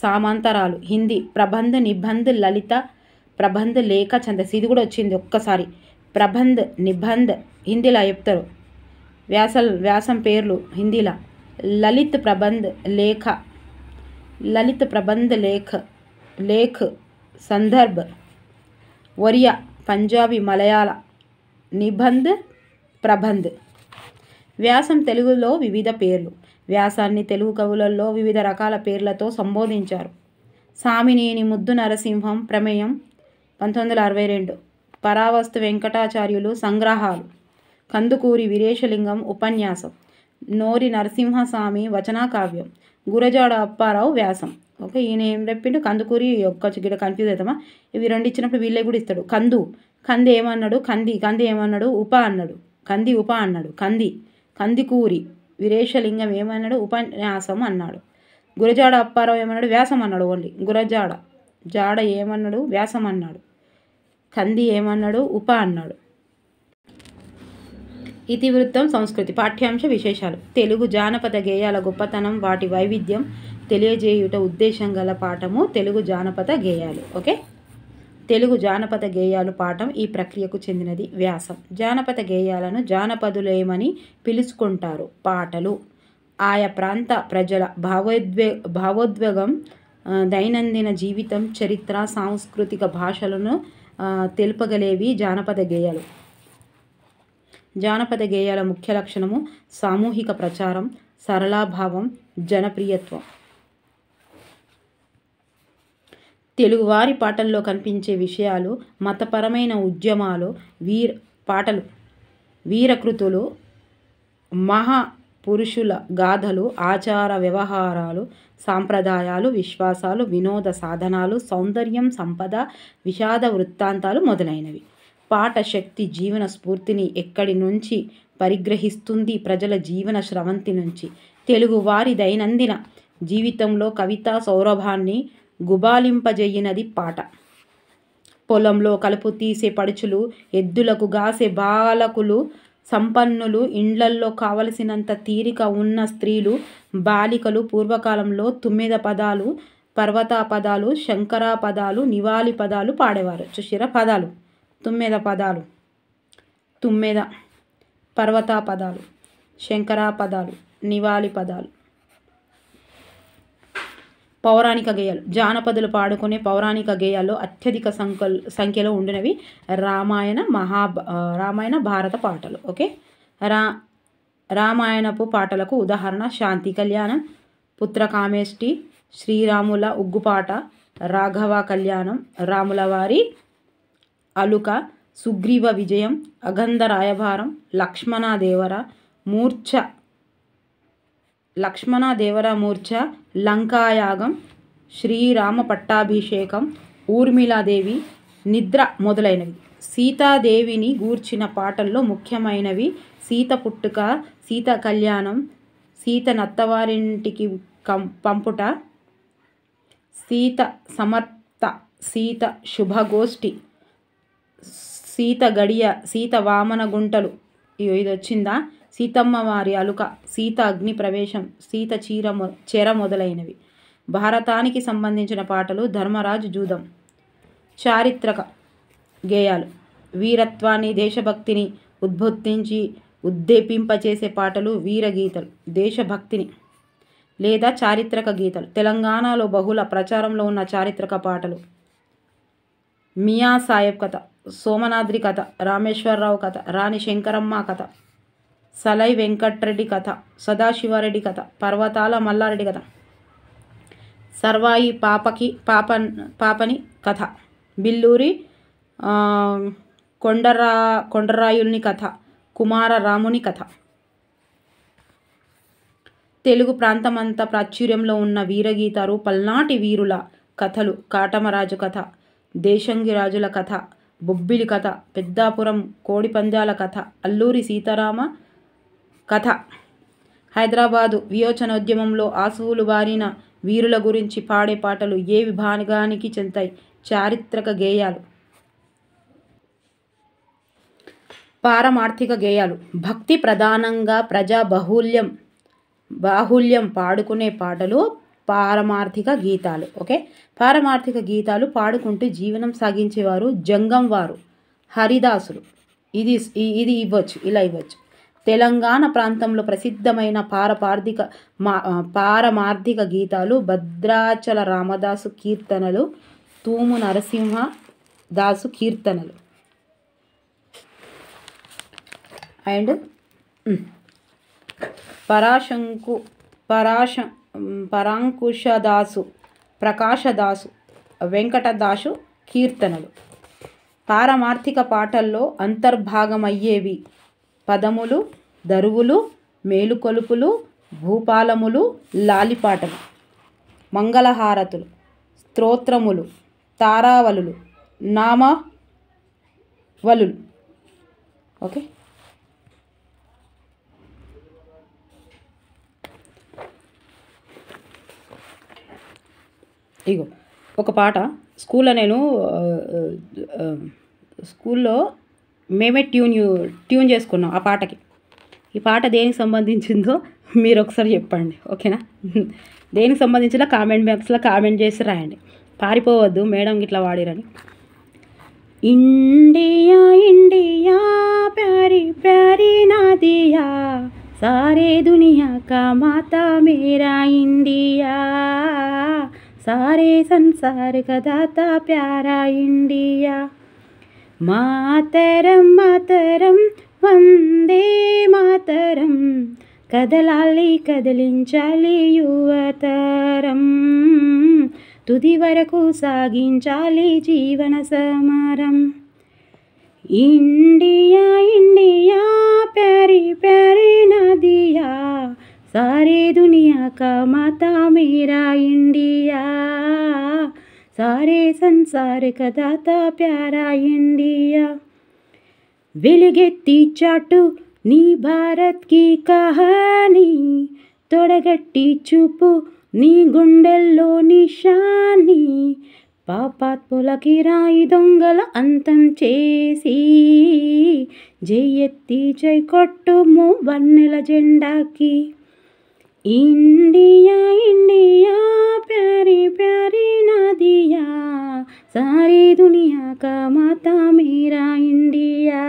సామాంతరాలు. హిందీ ప్రబంధ్, నిబంధ్, లలిత ప్రబంధ్, లేఖ, ఛందస్సు. ఇది కూడా వచ్చింది ఒక్కసారి. ప్రబంధ్, నిబంధ్ హిందీలా చెప్తారు. వ్యాసం పేర్లు హిందీలా. లలిత్ ప్రబంధ్ లేఖ సందర్భ్ ఒరియా పంజాబీ మలయాళ. నిబంధ్ ప్రబంధ్. వ్యాసం తెలుగులో వివిధ పేర్లు. వ్యాసాన్ని తెలుగు కవులలో వివిధ రకాల పేర్లతో సంబోధించారు. సామినేని ముద్దు నరసింహం ప్రమేయం 1962. పరావస్తు వెంకటాచార్యులు సంగ్రహాలు. కందుకూరి వీరేశలింగం ఉపన్యాసం. నోరి నరసింహస్వామి వచనా కావ్యం. గురజాడ అప్పారావు వ్యాసం. ఓకే, ఈయన ఏం చెప్పిండు? కందుకూరి ఒక్క గిడ కన్ఫ్యూజ్ అవుతామా? ఇవి రెండు ఇచ్చినప్పుడు వీళ్ళే కూడా ఇస్తాడు. కంది ఏమన్నాడు? కంది ఏమన్నాడు? ఉప అన్నాడు. కంది ఉప అన్నాడు. కందికూరి వీరేశలింగం ఏమన్నాడు? ఉపన్యాసం అన్నాడు. గురజాడ అప్పారావు ఏమన్నాడు? వ్యాసం అన్నాడు. ఓన్లీ జాడ ఏమన్నాడు? వ్యాసం అన్నాడు. కంది ఏమన్నాడు? ఉప అన్నాడు. ఇతివృత్తం సంస్కృతి. పాఠ్యాంశ విశేషాలు. తెలుగు జానపద గేయాల గొప్పతనం, వాటి వైవిధ్యం తెలియజేయుట ఉద్దేశం గల పాఠము తెలుగు జానపద గేయాలు. ఓకే, తెలుగు జానపద గేయాలు పాఠం ఈ ప్రక్రియకు చెందినది. వ్యాసం. జానపద గేయాలను జానపదులేమని పిలుచుకుంటారు. పాటలు ఆయా ప్రాంత ప్రజల భావోద్వేగం, దైనందిన జీవితం, చరిత్ర, సాంస్కృతిక భాషలను తెలుపగలేవి జానపద గేయాలు. జానపద గేయాల ముఖ్య లక్షణము సామూహిక ప్రచారం, సరళాభావం, జనప్రియత్వం. తెలుగువారి పాటల్లో కనిపించే విషయాలు మతపరమైన ఉద్యమాలు, వీరకృతులు, మహాపురుషుల గాథలు, ఆచార వ్యవహారాలు, సాంప్రదాయాలు, విశ్వాసాలు, వినోద సాధనాలు, సౌందర్యం, సంపద, విషాద వృత్తాంతాలు మొదలైనవి. పాట శక్తి జీవన స్ఫూర్తిని ఎక్కడి నుంచి పరిగ్రహిస్తుంది? ప్రజల జీవన స్రవంతి నుంచి. తెలుగువారి దైనందిన జీవితంలో కవితా సౌరభాన్ని గుబాలింపజేయినది పాట. పొలంలో కలుపు తీసే పడుచులు, ఎద్దులకు గాసే బాలకులు, సంపన్నులు, ఇండ్లల్లో కావలసినంత తీరిక ఉన్న స్త్రీలు, బాలికలు పూర్వకాలంలో తుమ్మెద పదాలు, పర్వతా పదాలు, శంకరా పదాలు, నివాళి పదాలు పాడేవారు. చూసిరా పదాలు? తుమ్మెద పదాలు, పర్వతా పదాలు, శంకరా పదాలు, నివాళి పదాలు. పౌరాణిక గేయాలు. జానపదులు పాడుకునే పౌరాణిక గేయాల్లో అత్యధిక సంఖ్యలో ఉండినవి రామాయణ భారత పాటలు. ఓకే, రామాయణపు పాటలకు ఉదాహరణ శాంతి కళ్యాణం, పుత్రకామేష్టి, శ్రీరాముల ఉగ్గుపాట, రాఘవ కళ్యాణం, రాములవారి అలుక, సుగ్రీవ విజయం, అగంధ రాయభారం, లక్ష్మణదేవర మూర్ఛ, లంకాయాగం, శ్రీరామ పట్టాభిషేకం, ఊర్మిళాదేవి నిద్ర మొదలైనవి. సీతాదేవిని గూర్చిన పాటల్లో ముఖ్యమైనవి సీత పుట్టుక, సీత కళ్యాణం, సీత నత్తవారింటికి పంపుట, సీత సమర్త, సీత శుభగోష్ఠి, సీత గడియ, సీత వామన గుంటలు, ఇది వచ్చిందా, సీతమ్మ వారి అలుక, సీత అగ్ని ప్రవేశం, సీత చెర మొదలైనవి. భారతానికి సంబంధించిన పాటలు ధర్మరాజు జూదం. చారిత్రక గేయాలు. వీరత్వాన్ని, దేశభక్తిని ఉద్దీపింపచేసే పాటలు వీరగీతలు. దేశభక్తిని లేదా చారిత్రక గీతాలు. తెలంగాణలో బహుళ ప్రచారంలో ఉన్న చారిత్రక పాటలు మియా సాహెబ్ కథ, సోమనాద్రి కథ, రామేశ్వరరావు కథ, రాణి శంకరమ్మ కథ, సలై వెంకట్రెడ్డి కథ, సదాశివారెడ్డి కథ, పర్వతాల మల్లారెడ్డి కథ, సర్వాయి పాపని కథ, బిల్లూరి కొండరాయుల్ని కథ, కుమార రాముని కథ. తెలుగు ప్రాంతమంతా ప్రాచుర్యంలో ఉన్న వీరగీతాలు పల్నాటి వీరుల కథలు. కాటమరాజు కథ, దేశంగి రాజుల కథ, బొబ్బిలి కథ, పెద్దాపురం కోడిపందాల కథ, అల్లూరి సీతారామ కథ. హైదరాబాదు విమోచనోద్యమంలో ఆసువులు బారిన వీరుల గురించి పాడే పాటలు ఏ విభాగానికి చెందుతాయి? చారిత్రక గేయాలు. పారమార్థిక గేయాలు. భక్తి ప్రధానంగా ప్రజా బాహుల్యం పాడుకునే పాటలు పారమార్థిక గీతాలు. ఓకే, పారమార్థిక గీతాలు పాడుకుంటూ జీవనం సాగించేవారు జంగం వారు, హరిదాసులు. ఇది ఇవ్వచ్చు, ఇలా ఇవ్వచ్చు. తెలంగాణ ప్రాంతంలో ప్రసిద్ధమైన పారమార్థిక గీతాలు భద్రాచల రామదాసు కీర్తనలు, తూము నరసింహదాసు కీర్తనలు అండ్ పరాంకుశదాసు ప్రకాశదాసు వెంకటదాసు కీర్తనలు. పారమార్థిక పాటల్లో అంతర్భాగమయ్యేవి పదములు, దరువులు, మేలుకొలుపులు, భూపాలములు, లాలిపాటలు, మంగళహారతులు, స్తోత్రములు, తారావలులు, నామవలులు. ఓకే, ఇగో ఒక పాట స్కూల్లో స్కూల్లో మేమే ట్యూన్ చేసుకున్నాం ఆ పాటకి. ఈ పాట దేనికి సంబంధించిందో మీరు ఒకసారి చెప్పండి, ఓకేనా? దేనికి సంబంధించిన కామెంట్ బాక్స్లో కామెంట్ చేసి రాయండి. పారిపోవద్దు మేడం ఇట్లా వాడిరని. ఇండియా ఇండియా ప్యారీ ప్యారీ నాదియా, సారే దునియా కా మాతా మేరా ఇండియా, सारे संसार का दाता प्यारा इंडिया. मातरम मातरम वंदे मातरम, కదలాలి కదిలించాలి యువతరం, తుది వరకు సాగించాలి జీవన సమరం. ఇండియా ఇండియా ప్యారీ ప్యారీ నదియా, सारे दुनिया का माता मेरा इंडिया, सारे संसार का दाता प्यारा इंडिया. వెలుగెత్తి చాటు నీ భారత్ की कहानी, తొడగట్టి చూపు నీ గుండెల్లో నిశాని, పాపాత్ములకి రాయి దొంగల అంతం చేసి, జై ఎత్తి జై కొట్టు మూవన్నెల జెండాకి. इंडिया इंडिया प्यारी प्यारी नदिया, सारी दुनिया का माता मेरा इंडिया,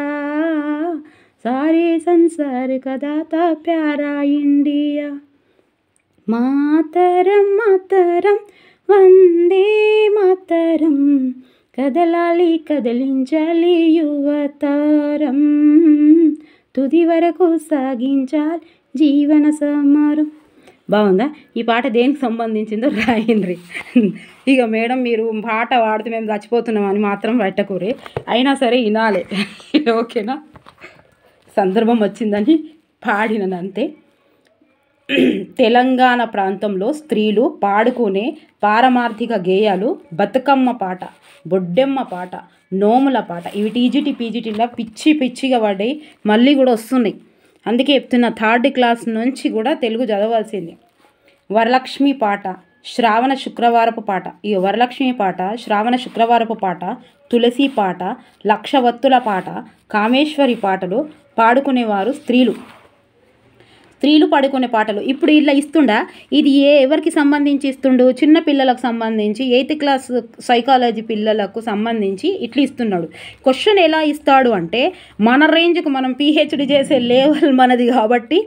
सारे संसार का दाता प्यारा इंडिया. मातरम मातरम वंदे मातरम, కదలాలి కదిలించాలి యువతరం, తుది వరకు సాగించాలి జీవన సమరం. బాగుందా? ఈ పాట దేనికి సంబంధించిందో రాయండి. ఇక మేడం మీరు పాట పాడితే మేము చచ్చిపోతున్నాం అని మాత్రం పెట్టకూరే, అయినా సరే వినాలి, ఓకేనా? సందర్భం వచ్చిందని పాడినంతే. తెలంగాణ ప్రాంతంలో స్త్రీలు పాడుకునే పారమార్థిక గేయాలు బతుకమ్మ పాట, బొడ్డెమ్మ పాట, నోముల పాట. ఇవి టీజీటీ పీజీటీలో పిచ్చిగా పడ్డాయి, మళ్ళీ కూడా వస్తున్నాయి. అందుకే చెప్తున్నా, 3rd క్లాస్ నుంచి కూడా తెలుగు చదవాల్సింది. వరలక్ష్మి పాట, శ్రావణ శుక్రవారపు పాట. ఈ వరలక్ష్మి పాట, శ్రావణ శుక్రవారపు పాట, తులసి పాట, లక్షవత్తుల పాట, కామేశ్వరి పాటలు పాడుకునేవారు స్త్రీలు. స్త్రీలు పాడుకునే పాటలు ఇప్పుడు ఇలా ఇస్తుండా. ఇది ఎవరికి సంబంధించి ఇస్తుండు? చిన్న పిల్లలకు సంబంధించి 8th క్లాస్ సైకాలజీ పిల్లలకు సంబంధించి ఇట్లా ఇస్తున్నాడు. క్వశ్చన్ ఎలా ఇస్తాడు అంటే, మన రేంజ్కు మనం పిహెచ్డి చేసే లెవెల్ మనది కాబట్టి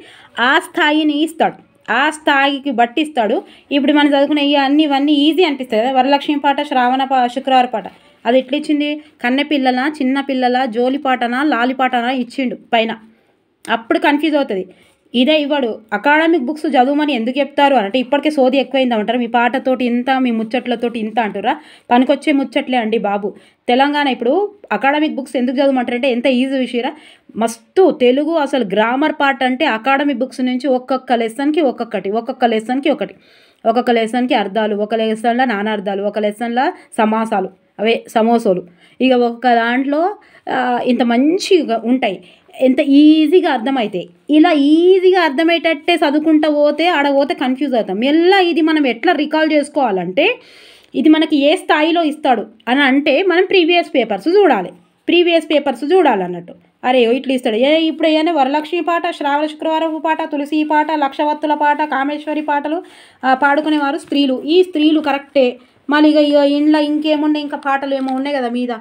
ఆ స్థాయిని ఇస్తాడు, ఆ స్థాయికి బట్టి ఇస్తాడు. ఇప్పుడు మనం చదువుకునే ఇవన్నీ ఈజీ అనిపిస్తుంది కదా. వరలక్ష్మి పాట, శ్రావణ శుక్రవారం పాట అది ఎట్లా ఇచ్చింది? కన్నెపిల్లల, చిన్న పిల్లల, జోలి పాటనా లాలిపాటనా ఇచ్చిండు పైన. అప్పుడు కన్ఫ్యూజ్ అవుతుంది. ఇదే ఇవ్వడు. అకాడమిక్ బుక్స్ చదువుమని ఎందుకు చెప్తారు అంటే, ఇప్పటికే సోది ఎక్కువైందంటారు. మీ పాటతోటి ఇంత, మీ ముచ్చట్లతోటి ఇంత అంటారా? పనికొచ్చే ముచ్చట్లే అండి బాబు. తెలంగాణ ఇప్పుడు అకాడమిక్ బుక్స్ ఎందుకు చదవమంటారంటే ఎంత ఈజీ విషయరా. మస్తు తెలుగు అసలు గ్రామర్ పార్ట్ అంటే అకాడమిక్ బుక్స్ నుంచి ఒక్కొక్క లెసన్కి ఒక్కొక్క లెసన్కి అర్థాలు, ఒక లెసన్లో నానార్థాలు, ఒక లెసన్లో సమాసాలు, అవే సమోసాలు. ఇక ఒక్క దాంట్లో ఇంత మంచిగా ఉంటాయి, ఎంత ఈజీగా అర్థమవుతాయి. ఇలా ఈజీగా అర్థమయ్యేటట్టే చదువుకుంటూ పోతే కన్ఫ్యూజ్ అవుతాం. మెల్ల ఇది మనం ఎట్లా రికాల్ చేసుకోవాలంటే, ఇది మనకి ఏ స్థాయిలో ఇస్తాడు అని అంటే మనం ప్రీవియస్ పేపర్స్ చూడాలన్నట్టు. అరే ఇట్లా ఇస్తాడు. ఇప్పుడు ఏమైనా వరలక్ష్మి పాట, శ్రావణ శుక్రవారపు పాట, తులసి పాట, లక్షవత్తుల పాట, కామేశ్వరి పాటలు పాడుకునేవారు స్త్రీలు. ఈ స్త్రీలు కరెక్టే. మళ్ళీ ఇక ఇంట్లో ఇంకేముండే, ఇంకా పాటలు ఏమో ఉన్నాయి కదా మీద,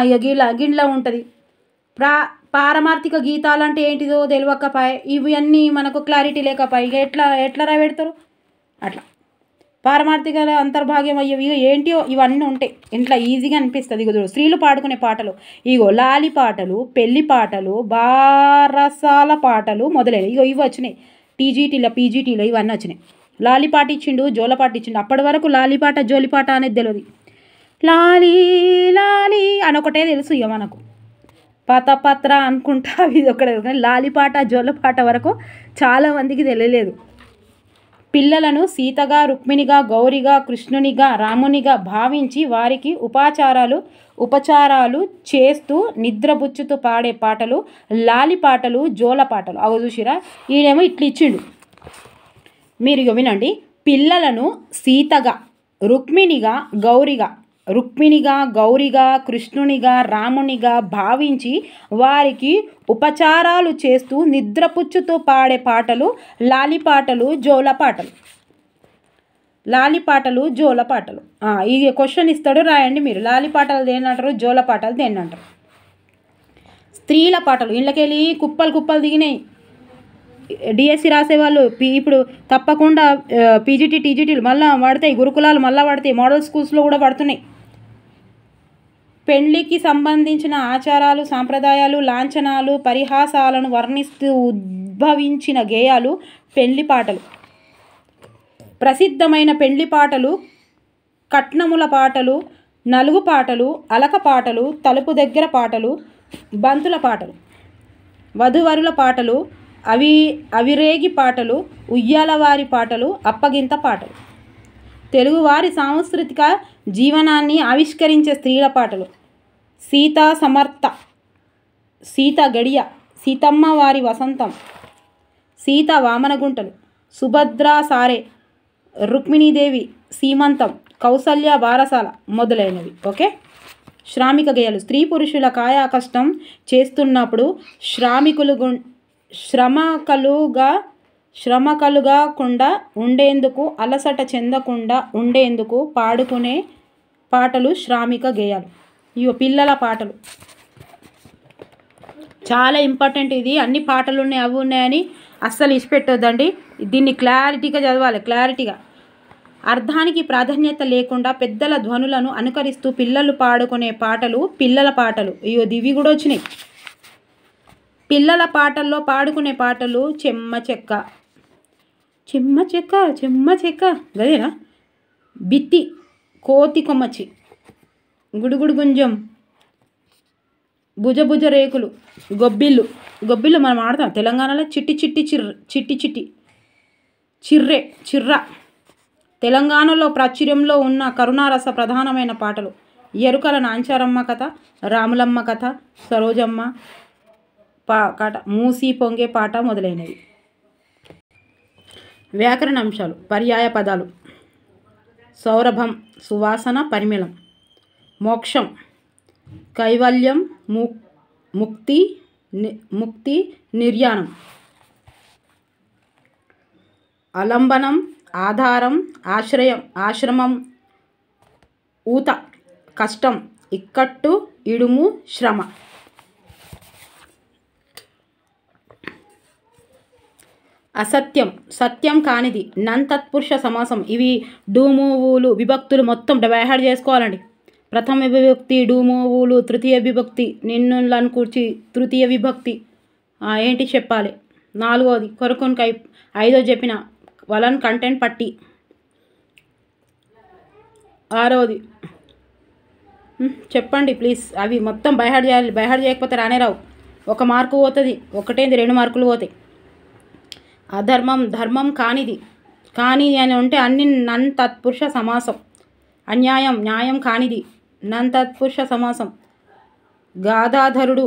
ఇక గిళ్ళ ఉంటుంది. పారమార్థిక గీతాలు అంటే ఏంటిదో తెలియకపోయి, ఇవన్నీ మనకు క్లారిటీ లేకపోయి ఇక ఎట్లా రాబెడతారు? అట్లా పారమార్థిక అంతర్భాగ్యం అయ్యేవి ఏంటియో ఇవన్నీ ఉంటాయి. ఇంట్లో ఈజీగా అనిపిస్తుంది. ఇగో స్త్రీలు పాడుకునే పాటలు, ఇగో లాలి పాటలు, పెళ్లి పాటలు, బారసాల పాటలు మొదలైనవి. ఇవి వచ్చినాయి టీజీటీలో, పీజీటీలో ఇవన్నీ వచ్చినాయి. లాలిపాట ఇచ్చిండు, జోలపాట ఇచ్చిండు. అప్పటి వరకు లాలిపాట జోలిపాట అనేది తెలియదు. లాలి లాలి అని ఒకటే తెలుసు ఇక మనకు, పత్ర అనుకుంటా ఇది ఒకటే. కానీ లాలిపాట జోలపాట వరకు చాలామందికి తెలియలేదు. పిల్లలను సీతగా, రుక్మిణిగా, గౌరిగా, కృష్ణునిగా, రామునిగా భావించి వారికి ఉపచారాలు చేస్తూ నిద్రపుచ్చుతూ పాడే పాటలు లాలిపాటలు, జోలపాటలు. అవి చూసిరా, ఈయనేమో ఇట్లా ఇచ్చిండు. మీరు ఇక వినండి. పిల్లలను సీతగా, రుక్మిణిగా, గౌరిగా, కృష్ణునిగా, రామునిగా భావించి వారికి ఉపచారాలు చేస్తూ నిద్రపుచ్చుతూ పాడే పాటలు లాలిపాటలు, జోలపాటలు. ఈ క్వశ్చన్ ఇస్తాడు, రాయండి మీరు. లాలిపాటలు దేనంటారు, జోలపాటలు దేనంటారు? స్త్రీల పాటలు ఇళ్ళకెళ్ళి కుప్పలు దిగినాయి. డిఎస్సి రాసేవాళ్ళు ఇప్పుడు తప్పకుండా పీజీటీ, టీజీటీలు మళ్ళీ పడతాయి, గురుకులాలు మళ్ళీ పడతాయి, మోడల్ స్కూల్స్లో కూడా పడుతున్నాయి. పెళ్లికి సంబంధించిన ఆచారాలు, సాంప్రదాయాలు, లాంఛనాలు, పరిహాసాలను వర్ణిస్తూ ఉద్భవించిన గేయాలు పెళ్లి పాటలు. ప్రసిద్ధమైన పెళ్లి పాటలు కట్నముల పాటలు, నలుగు పాటలు, అలక పాటలు, తలుపు దగ్గర పాటలు, బంతుల పాటలు, వధువరుల పాటలు, అవిరేగి పాటలు, ఉయ్యాలవారి పాటలు, అప్పగింత పాటలు. తెలుగువారి సాంస్కృతిక జీవనాన్ని ఆవిష్కరించే స్త్రీల పాటలు సీతా సమర్థ, సీత గడియ, సీతమ్మ వారి వసంతం, సీత వామనగుంటలు, సుభద్రా సారే, రుక్మిణీదేవి సీమంతం, కౌసల్య బారసాల మొదలైనవి. ఓకే. శ్రామిక గేయాలు. స్త్రీ పురుషుల కాయా కష్టం చేస్తున్నప్పుడు శ్రమ కలుగకుండా ఉండేందుకు, అలసట చెందకుండా ఉండేందుకు పాడుకునే పాటలు శ్రామిక గేయాలు. ఇవి పిల్లల పాటలు చాలా ఇంపార్టెంట్. ఇది అన్ని పాటలు ఉన్నాయి, అవి ఉన్నాయని అస్సలు ఇచ్చిపెట్టొద్దండి. దీన్ని క్లారిటీగా చదవాలి. క్లారిటీగా అర్థానికి ప్రాధాన్యత లేకుండా పెద్దల ధ్వనులను అనుకరిస్తూ పిల్లలు పాడుకునే పాటలు పిల్లల పాటలు. ఇవి కూడా వచ్చినాయి. పిల్లల పాటల్లో పాడుకునే పాటలు చెమ్మ చెక్క గదేనా, బిత్తి, కోతి కొమ్మచ్చి, గుడుగుడు గుంజం, భుజ రేకులు, గొబ్బిళ్ళు మనం ఆడతాం తెలంగాణలో. చిర్ర. తెలంగాణలో ప్రాచుర్యంలో ఉన్న కరుణారస ప్రధానమైన పాటలు ఎరుకల నాంచారమ్మ కథ, రాములమ్మ కథ, సరోజమ్మ కథ, మూసి పొంగే పాట మొదలైనవి. వ్యాకరణ అంశాలు. పర్యాయ పదాలు. సౌరభం, సువాసన, పరిమళం. మోక్షం, కైవల్యం, ముక్తి, నిర్యాణం. అలంబనం, ఆధారం, ఆశ్రమం, ఊత, కష్టం, ఇక్కట్టు, ఇడుము, శ్రమ. అసత్యం, సత్యం కానిది. నన్ తత్పురుష సమాసం. ఇవి డూమూవులు, విభక్తులు మొత్తం బైహాడ్ చేసుకోవాలండి. ప్రథమ విభక్తి డూమూవులు, తృతీయ విభక్తి నిన్నులను కూర్చి తృతీయ విభక్తి ఏంటి చెప్పాలి. 4వది కొరకొనకై. 5వది చెప్పిన వలన్ కంటెంట్ పట్టి. 6వది చెప్పండి ప్లీజ్. అవి మొత్తం బైహాడ్ చేయాలి. బైహాడ్ చేయకపోతే రానే రావు. 1 మార్కు పోతుంది. 2 మార్కులు పోతాయి. అధర్మం, ధర్మం కానిది అని ఉంటే అన్ని నన్ తత్పురుష సమాసం. అన్యాయం, న్యాయం కానిది, నన్ తత్పురుష సమాసం. గాధాధరుడు,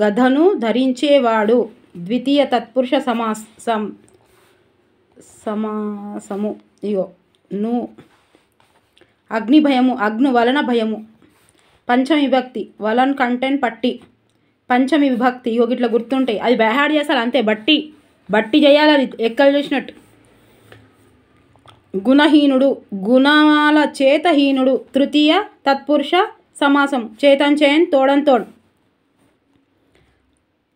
గధను ధరించేవాడు, ద్వితీయ తత్పురుష సమాసము. ఇగో ను. అగ్ని భయము, అగ్ను వలన భయము. పంచమి విభక్తి వలన్ కంటెంట్ పట్టి. పంచమి విభక్తి ఇగో ఇట్లా గుర్తుంటాయి. అది బైహాడ్ చేస్తారు అంతే. బట్టి చేయాలి. అది ఎక్కలు చేసినట్టు. గుణహీనుడు, గుణాల చేతహీనుడు, తృతీయ తత్పురుష సమాసం. చేతన్ తోడన్ తోడ్.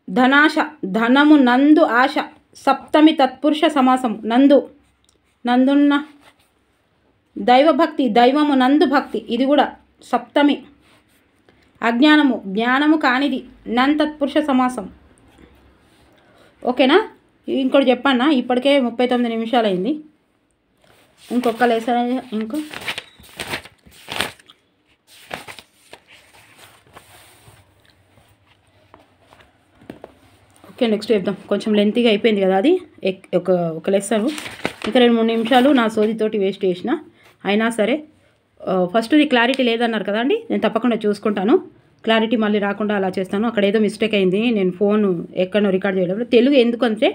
ధనాశ, ధనము నందు ఆశ, సప్తమి తత్పురుష సమాసం. నందున్న. దైవభక్తి, దైవము నందు భక్తి. ఇది కూడా సప్తమి. అజ్ఞానము, జ్ఞానము కానిది, నన్ తత్పురుష సమాసం. ఓకేనా. ఇంకోటి చెప్పన్నా, ఇప్పటికే 39 నిమిషాలు అయింది. ఇంకొక లెసన్ ఇంకో ఓకే నెక్స్ట్ చెప్దాం. కొంచెం లెంతీగా అయిపోయింది కదా అది ఒక లెసన్. ఇంకా 2-3 నిమిషాలు నా సోదితోటి వేస్ట్ చేసిన. అయినా సరే ఫస్ట్ది క్లారిటీ లేదన్నారు కదండి, నేను తప్పకుండా చూసుకుంటాను. క్లారిటీ మళ్ళీ రాకుండా అలా చేస్తాను. అక్కడ ఏదో మిస్టేక్ అయింది, నేను ఫోన్ ఎక్కడో రికార్డ్ చేయడం. తెలుగు ఎందుకంటే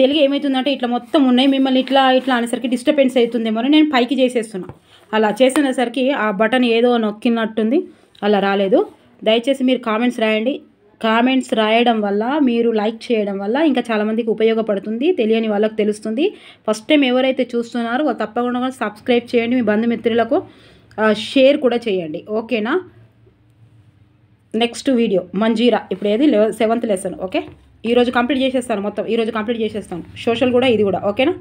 తెలుగు ఏమవుతుందంటే ఇట్లా మొత్తం ఉన్నాయి, మిమ్మల్ని ఇట్లా అనేసరికి డిస్టర్బెన్స్ అవుతుందేమో అని నేను పైకి చేసేస్తున్నా. అలా చేసేసరికి ఆ బటన్ ఏదో నొక్కినట్టుంది, అలా రాలేదు. దయచేసి మీరు కామెంట్స్ రాయండి. కామెంట్స్ రాయడం వల్ల, మీరు లైక్ చేయడం వల్ల ఇంకా చాలామందికి ఉపయోగపడుతుంది, తెలియని వాళ్ళకి తెలుస్తుంది. ఫస్ట్ టైం ఎవరైతే చూస్తున్నారో వాళ్ళు తప్పకుండా సబ్స్క్రైబ్ చేయండి, మీ బంధుమిత్రులకు షేర్ కూడా చేయండి. ఓకేనా? Next video Manjira. ఇప్పుడు ఏది 7th లెసన్. ఓకే, ఈరోజు కంప్లీట్ చేసేస్తాను, మొత్తం ఈరోజు కంప్లీట్ చేసేస్తాను. సోషల్ కూడా, ఇది కూడా. ఓకేనా?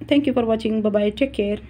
Thank you for watching. Bye, take care.